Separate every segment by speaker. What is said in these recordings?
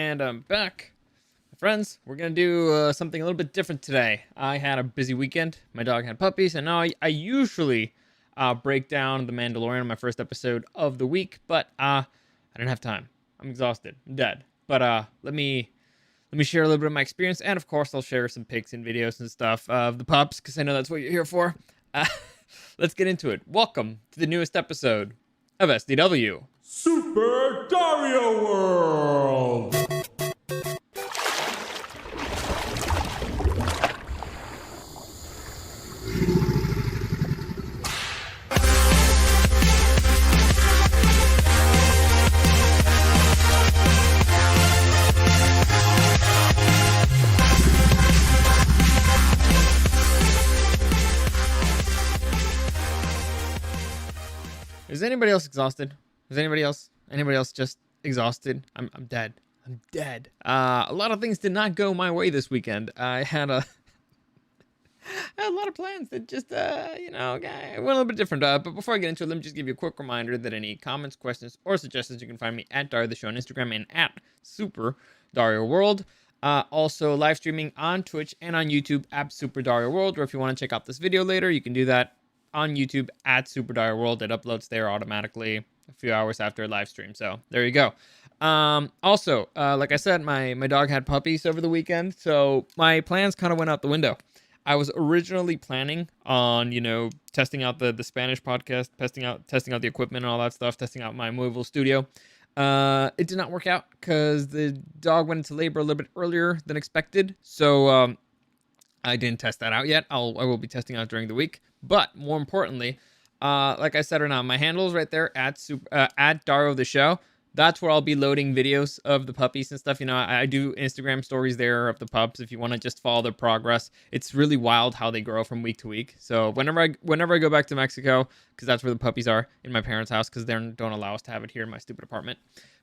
Speaker 1: and I'm back. Friends, we're going to do something a little bit different today. I had a busy weekend. My dog had puppies, and now I usually break down The Mandalorian on my first episode of the week, but I didn't have time. I'm exhausted. I'm dead. But let me share a little bit of my experience, and of course I'll share some pics and videos and stuff of the pups, because I know that's what you're here for. Let's get into it. Welcome to the newest episode of SDW.
Speaker 2: Super Dario World!
Speaker 1: Is anybody else exhausted? Is anybody else just exhausted? I'm dead. I'm dead. A lot of things did not go my way this weekend. I had a lot of plans that just went a little bit different. But before I get into it, let me just give you a quick reminder that any comments, questions, or suggestions, you can find me at Dario the Show on Instagram and at Super Dario World. Also live streaming on Twitch and on YouTube at Super Dario World. Or if you want to check out this video later, you can do that on YouTube at Super Dario World. It uploads there automatically a few hours after a live stream. So there you go. Also, like I said, my dog had puppies over the weekend, so my plans kind of went out the window. I was originally planning on, testing out the Spanish podcast, testing out the equipment and all that stuff, testing out my movable studio. It did not work out because the dog went into labor a little bit earlier than expected. So I didn't test that out yet. I will be testing out during the week. But more importantly, like I said, my handle is right there at Dario the Show. That's where I'll be loading videos of the puppies and stuff. I do Instagram stories there of the pups if you want to just follow their progress. It's really wild how they grow from week to week. So whenever I go back to Mexico, because that's where the puppies are, in my parents' house, because they don't allow us to have it here in my stupid apartment.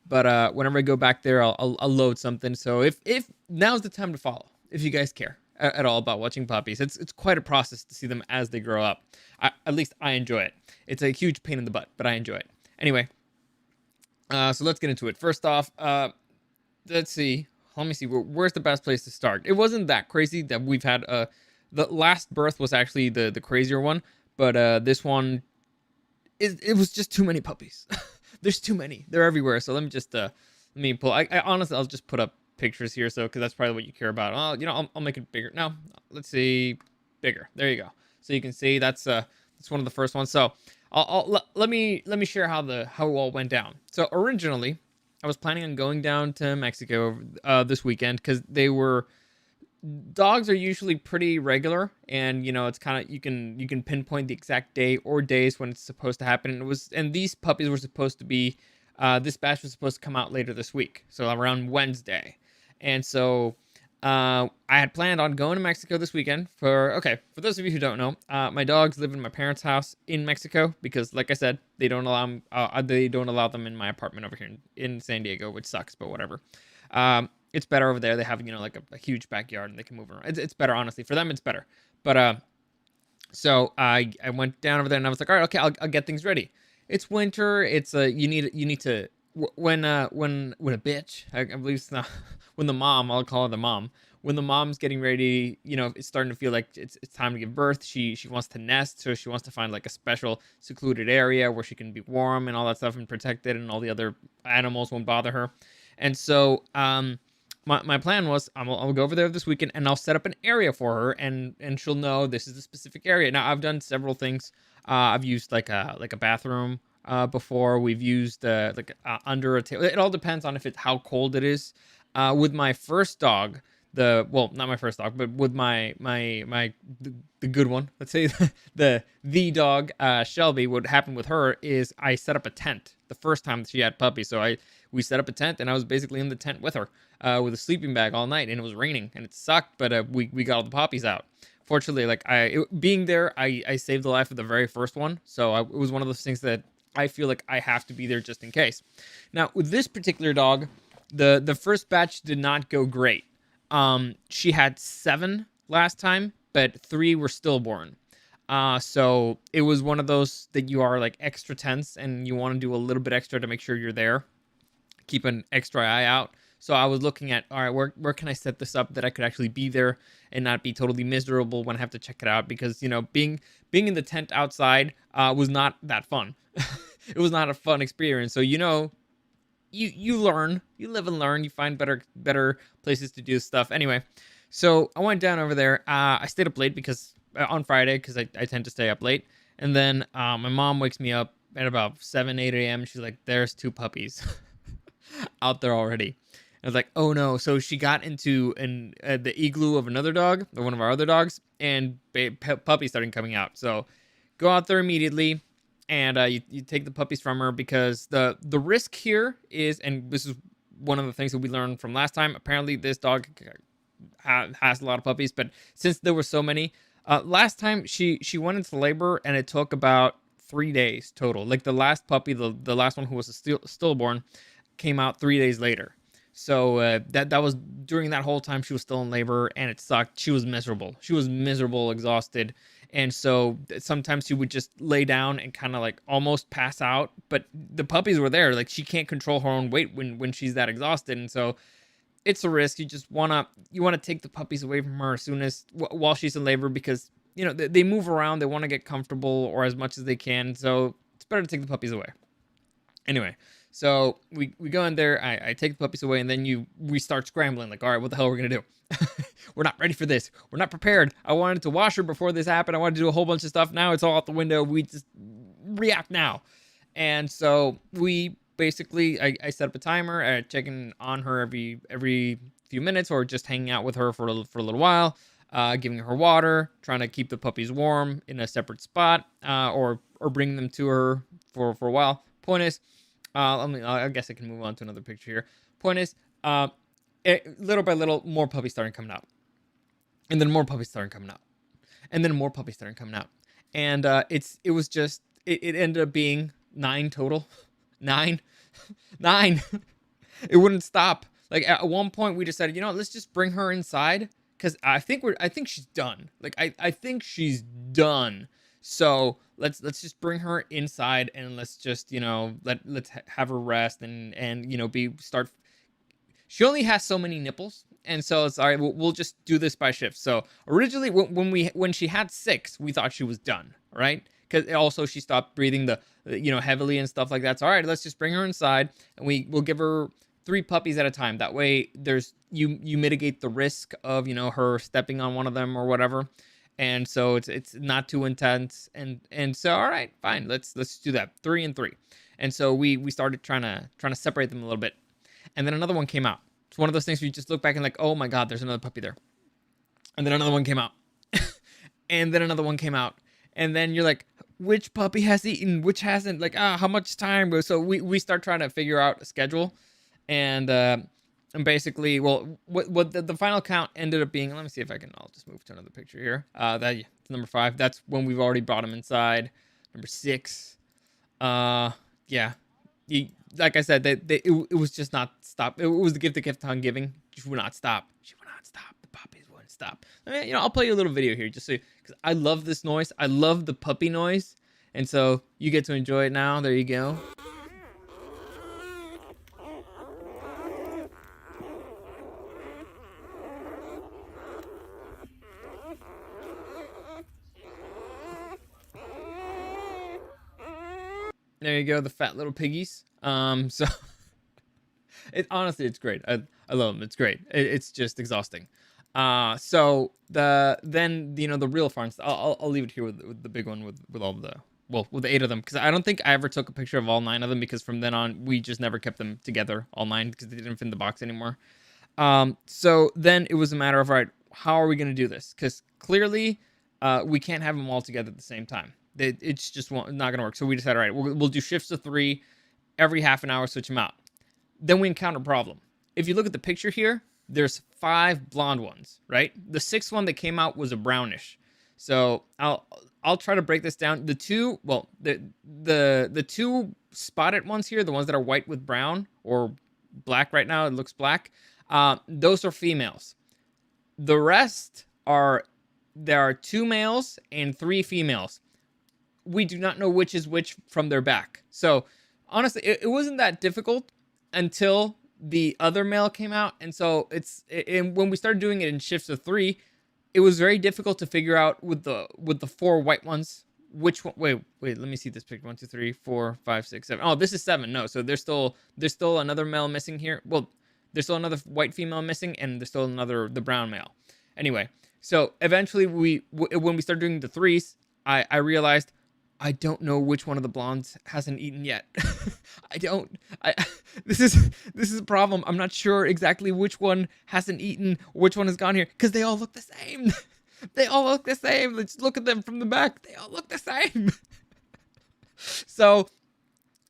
Speaker 1: But whenever I go back there, I'll load something. So if now's the time to follow, if you guys care at all about watching puppies. It's quite a process to see them as they grow up. At least I enjoy it. It's a huge pain in the butt, but I enjoy it. Anyway, so let's get into it. First off, let's see. Let me see. Where's the best place to start? It wasn't that crazy that we've had. The last birth was actually the crazier one, but this one, it was just too many puppies. There's too many. They're everywhere. So let me pull. I honestly, I'll just put up pictures here, so because that's probably what you care about. I'll make it bigger. No, let's see, bigger. There you go. So you can see that's one of the first ones. So let me share how it all went down. So originally, I was planning on going down to Mexico this weekend because dogs are usually pretty regular, and it's kind of you can pinpoint the exact day or days when it's supposed to happen. And these puppies were supposed to be this batch was supposed to come out later this week, so around Wednesday. And so I had planned on going to Mexico this weekend. For those of you who don't know, my dogs live in my parents' house in Mexico because, like I said, they don't allow them in my apartment over here in San Diego, which sucks, but whatever. It's better over there. They have like a huge backyard and they can move around. It's better, honestly. For them, it's better. But so I went down over there and I was like, all right, okay, I'll get things ready. It's winter. It's you need to when a bitch, I believe it's not, when the mom, I'll call her the mom, when the mom's getting ready, it's starting to feel like it's time to give birth. She wants to nest, so she wants to find like a special secluded area where she can be warm and all that stuff and protected, and all the other animals won't bother her. And so my plan was I'll go over there this weekend and I'll set up an area for her, and she'll know this is a specific area. Now I've done several things. I've used like a bathroom before. We've used under a table. It all depends on how cold it is. With my first dog, not my first dog, but with the good one, let's say the dog, Shelby, what happened with her is I set up a tent the first time she had puppies. So we set up a tent and I was basically in the tent with her with a sleeping bag all night, and it was raining and it sucked, but we got all the puppies out. Fortunately, being there, I saved the life of the very first one. So it was one of those things that I feel like I have to be there just in case. Now, with this particular dog, the first batch did not go great. She had 7 last time, but 3 were stillborn. So it was one of those that you are like extra tense and you want to do a little bit extra to make sure you're there. Keep an extra eye out. So I was looking at, all right, where can I set this up that I could actually be there and not be totally miserable when I have to check it out? Because, being in the tent outside was not that fun. It was not a fun experience. So, you learn, you live and learn, you find better places to do stuff. Anyway, so I went down over there. I stayed up late because on Friday, because I tend to stay up late. And then my mom wakes me up at about 7, 8 a.m. She's like, there's 2 puppies out there already. I was like, oh no. So she got into the igloo of another dog, or one of our other dogs, and puppies started coming out. So go out there immediately, and you take the puppies from her, because the risk here is, and this is one of the things that we learned from last time. Apparently, this dog has a lot of puppies, but since there were so many, last time she went into labor, and it took about 3 days total. Like the last puppy, the last one who was stillborn, came out 3 days later. So that was during that whole time she was still in labor, and it sucked. She was miserable. She was miserable, exhausted. And so sometimes she would just lay down and kind of like almost pass out. But the puppies were there. Like, she can't control her own weight when she's that exhausted. And so it's a risk. You just wanna take the puppies away from her as soon as while she's in labor, because they move around. They want to get comfortable, or as much as they can. So it's better to take the puppies away. Anyway, so we go in there. I take the puppies away, and then we start scrambling. Like, all right, what the hell are we gonna do? We're not ready for this. We're not prepared. I wanted to wash her before this happened. I wanted to do a whole bunch of stuff. Now it's all out the window. We just react now. And so we basically, I set up a timer, checking on her every few minutes, or just hanging out with her for a little while, giving her water, trying to keep the puppies warm in a separate spot, or bring them to her for a while. Point is, I guess I can move on to another picture here. Point is, little by little, more puppies started coming out. And then more puppies started coming out. And then more puppies started coming out. And it ended up being 9 total. 9. 9. It wouldn't stop. Like, at one point we decided, let's just bring her inside, because I think she's done. Like, I think she's done. So let's just bring her inside, and let's just, let's have her rest and start. She only has so many nipples, and so it's all right. We'll just do this by shift. So originally, when she had 6, we thought she was done, right? Because also she stopped breathing heavily and stuff like that. So all right, let's just bring her inside, and we'll give her 3 puppies at a time. That way, you mitigate the risk of her stepping on one of them or whatever, and so it's not too intense. And so all right, fine, let's do that, 3 and 3. And so we started trying to separate them a little bit. And then another one came out. It's one of those things where you just look back and like, oh my God, there's another puppy there. And then another one came out. And then another one came out. And then you're like, which puppy has eaten, which hasn't? Like, how much time? So we start trying to figure out a schedule. And basically, well, what the final count ended up being, let me see if I'll just move to another picture here. That's number 5. That's when we've already brought him inside. Number 6. Yeah. Like I said, it was just not stop. It was the gift on giving. She would not stop. The puppies wouldn't stop. I mean, I'll play you a little video here just so, because I love this noise. I love the puppy noise, and so you get to enjoy it now. There you go. There you go, the fat little piggies. So honestly, it's great. I love them. It's great. It's just exhausting. So the real farms. I'll leave it here with the big one with all with the 8 of them, because I don't think I ever took a picture of all 9 of them, because from then on we just never kept them together, all 9, because they didn't fit in the box anymore. So then it was a matter of, all right, how are we gonna do this? Because clearly, we can't have them all together at the same time. It's just not going to work. So we decided, all right, we'll do shifts of 3 every half an hour, switch them out. Then we encounter a problem. If you look at the picture here, there's 5 blonde ones, right? The 6th one that came out was a brownish. So I'll try to break this down. The 2 spotted ones here, the ones that are white with brown or black right now, it looks black. Those are females. The rest there are 2 males and 3 females. We do not know which is which from their back. So honestly, it wasn't that difficult until the other male came out, and so and when we started doing it in shifts of 3, it was very difficult to figure out with the 4 white ones which one. Wait, let me see this picture. 1, 2, 3, 4, 5, 6, 7. Oh, this is 7. No, so there's still another male missing here. Well, there's still another white female missing, and there's still the brown male. Anyway, so eventually when we started doing the 3s, I realized I don't know which one of the blondes hasn't eaten yet. I don't. This is a problem. I'm not sure exactly which one hasn't eaten, which one has gone here, because they all look the same. They all look the same. Let's look at them from the back. They all look the same. So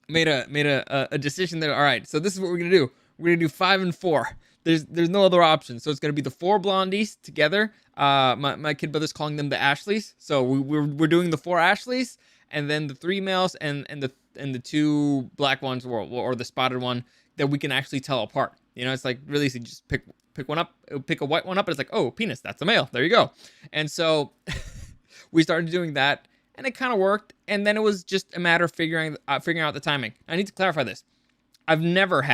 Speaker 1: made a decision there. All right, so this is what we're gonna do. We're gonna do 5 and 4. There's no other option. So it's gonna be the 4 blondies together. My kid brother's calling them the Ashleys. So we're doing the 4 Ashleys, and then the 3 males and the 2 black ones or the spotted one that we can actually tell apart. You know, it's like really easy. Just pick one up, pick a white one up, and it's like, oh, penis, that's a male. There you go. And so we started doing that, and it kind of worked. And then it was just a matter of figuring out the timing. I need to clarify this. I've never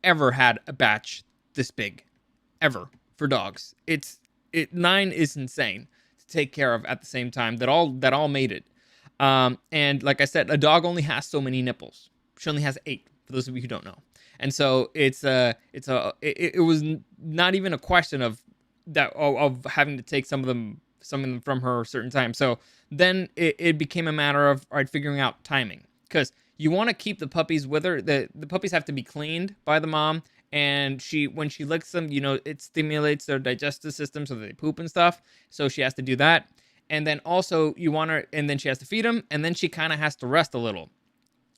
Speaker 1: ever had a batch this big, ever, for dogs. 9 is insane to take care of at the same time. That all made it. And like I said, a dog only has so many nipples. She only has 8, for those of you who don't know. And so it was not even a question of having to take some of them from her a certain time. So then it became a matter of, all right, figuring out timing, because you want to keep the puppies with her. The puppies have to be cleaned by the mom, and when she licks them, you know, it stimulates their digestive system so that they poop and stuff. So she has to do that. And then also and then she has to feed them, and then she kind of has to rest a little.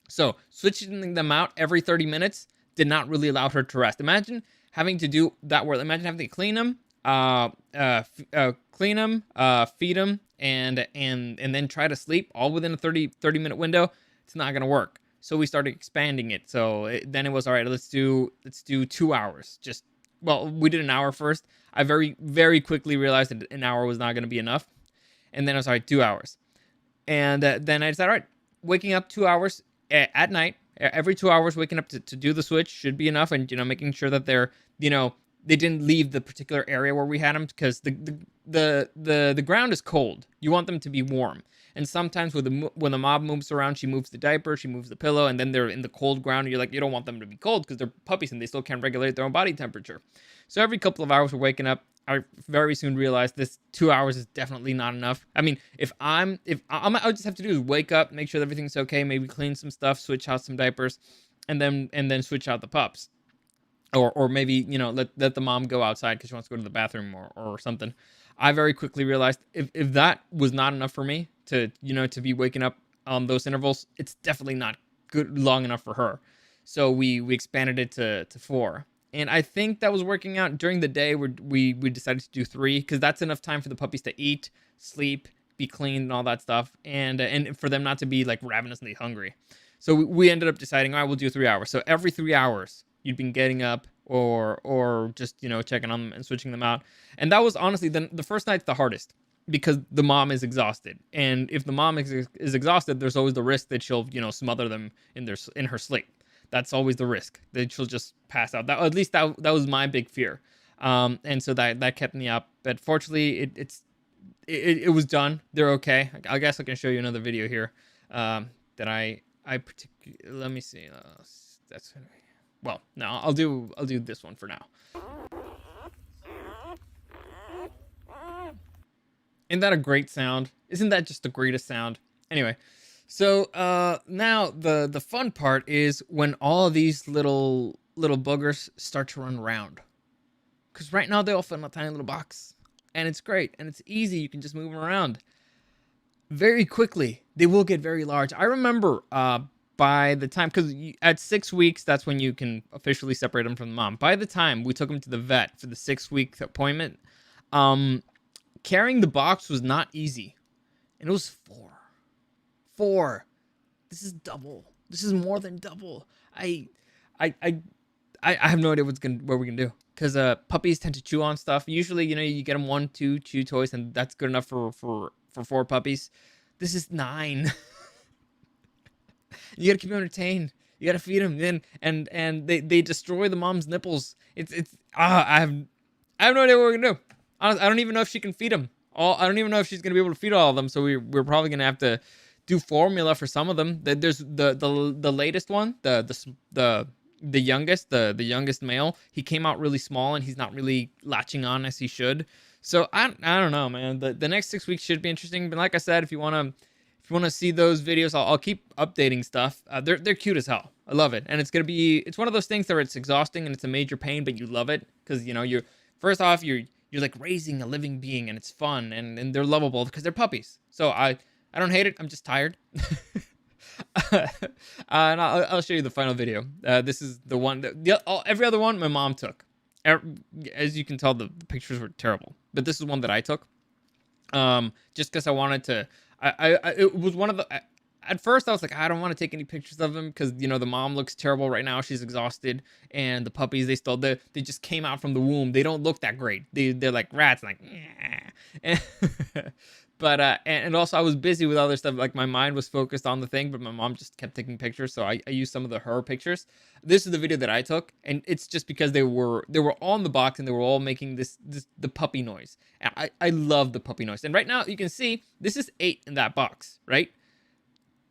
Speaker 1: So switching them out every 30 minutes did not really allow her to rest. Imagine having to do that work. Imagine having to clean them, feed them, and then try to sleep all within a 30-minute window. It's not going to work. So we started expanding it. So then it was, all right, let's do 2 hours. We did an hour first. I very, very quickly realized that an hour was not going to be enough. And then I was, all right, 2 hours. And then I decided, all right, waking up 2 hours at night, every 2 hours, waking up to do the switch should be enough. And, you know, making sure that they didn't leave the particular area where we had them, because the ground is cold. You want them to be warm. And sometimes when the mob moves around, she moves the diaper, she moves the pillow, and then they're in the cold ground. And you're like, you don't want them to be cold because they're puppies and they still can't regulate their own body temperature. So every couple of hours we're waking up. I very soon realized this 2 hours is definitely not enough. I mean, all I just have to do is wake up, make sure that everything's okay, maybe clean some stuff, switch out some diapers, and then switch out the pups. Or maybe, you know, let the mom go outside because she wants to go to the bathroom or something. I very quickly realized if that was not enough for me to be waking up on those intervals, it's definitely not long enough for her. So we expanded it to 4. And I think that was working out. During the day, we decided to do 3, because that's enough time for the puppies to eat, sleep, be cleaned, and all that stuff, and for them not to be like ravenously hungry. So we ended up deciding, all right, we'll do 3 hours. So every 3 hours, you'd been getting up or just, you know, checking on them and switching them out. And that was honestly the first night's the hardest, because the mom is exhausted. And if the mom is exhausted, there's always the risk that she'll, you know, smother them in her sleep. That's always the risk, that she'll just pass out. At least that was my big fear. And so that kept me up. But fortunately, it was done. They're okay. I guess I can show you another video here that I particularly, let me see. No, I'll do this one for now. Isn't that a great sound? Isn't that just the greatest sound? Anyway. So now the fun part is when all of these little boogers start to run around. Because right now they all fit in a tiny little box. And it's great. And it's easy. You can just move them around. Very quickly, they will get very large. I remember by the time, because at 6 weeks, that's when you can officially separate them from the mom. By the time we took them to the vet for the 6-week appointment, carrying the box was not easy. And it was 4. This is double. This is more than double. I have no idea what we're gonna do, because puppies tend to chew on stuff. Usually, you know, you get them 1, 2 chew toys, and that's good enough for 4 puppies. This is 9. You gotta keep them entertained. You gotta feed them. Then and they destroy the mom's nipples. I have no idea what we're gonna do. Honestly, I don't even know if she can feed them. I don't even know if she's gonna be able to feed all of them. So we're probably gonna have to do formula for some of them. There's the latest one, the youngest, the youngest male. He came out really small and he's not really latching on as he should. So I don't know, man. The next 6 weeks should be interesting. But like I said, if you wanna see those videos, I'll keep updating stuff. They're cute as hell. I love it, and it's one of those things where it's exhausting and it's a major pain, but you love it because you're first off you're like raising a living being and it's fun and they're lovable because they're puppies. So I don't hate it. I'm just tired. And I'll show you the final video. This is the one every other one my mom took. As you can tell, the pictures were terrible, but this is one that I took. Just because I wanted to. It was one of the. At first, I was like, I don't want to take any pictures of him because the mom looks terrible right now. She's exhausted, and the puppies they just came out from the womb. They don't look that great. They're like rats, like. But and also I was busy with other stuff. Like my mind was focused on the thing, but my mom just kept taking pictures. So I used some of her pictures. This is the video that I took, and it's just because they were all in the box and they were all making the puppy noise. And I love the puppy noise. And right now you can see this is 8 in that box, right?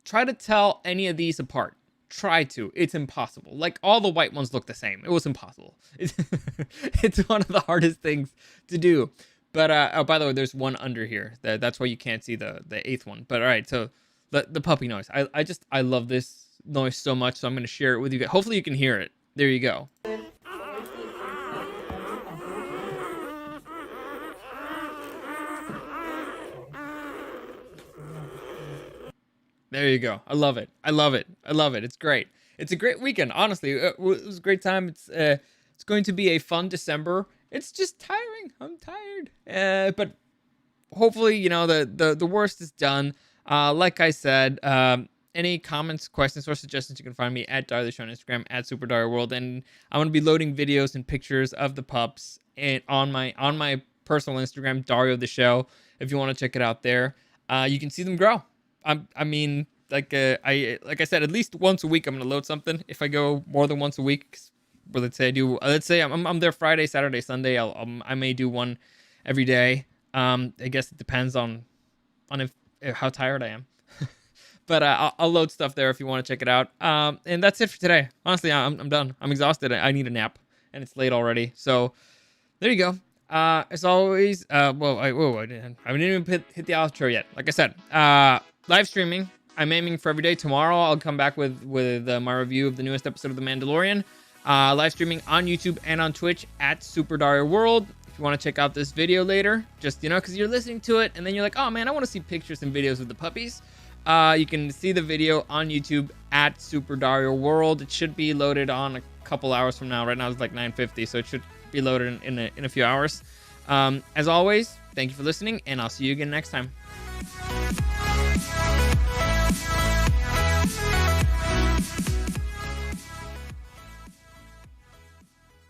Speaker 1: Try to tell any of these apart. Try to. It's impossible. Like all the white ones look the same. It was impossible. It's one of the hardest things to do. But oh, by the way, there's one under here. That's why you can't see the 8th one. But all right, so the puppy noise. I love this noise so much, so I'm gonna share it with you guys. Hopefully you can hear it. There you go. There you go. I love it. I love it. I love it. It's great. It's a great weekend. Honestly, it was a great time. It's going to be a fun December. It's just tiring. I'm tired. But hopefully, the worst is done. Like I said, any comments, questions, or suggestions, you can find me at Dario the Show on Instagram, at Super Dario World. And I'm going to be loading videos and pictures of the pups on my personal Instagram, Dario the Show. If you want to check it out there, you can see them grow. Like I said, at least once a week, I'm going to load something. If I go more than once a week, but let's say I'm there Friday, Saturday, Sunday. I may do one every day. I guess it depends on if how tired I am. But I'll load stuff there if you want to check it out. And that's it for today. Honestly, I'm done. I'm exhausted. I need a nap, and it's late already. So there you go. As always, I didn't even hit the outro yet. Like I said, live streaming. I'm aiming for every day. Tomorrow I'll come back with my review of the newest episode of The Mandalorian. Live streaming on YouTube and on Twitch at Super Dario World. If you want to check out this video later, just because you're listening to it and then you're like, oh man, I want to see pictures and videos of the puppies. You can see the video on YouTube at Super Dario World. It should be loaded on a couple hours from now. Right now it's like 9:50, so it should be loaded in a few hours. As always, thank you for listening, and I'll see you again next time.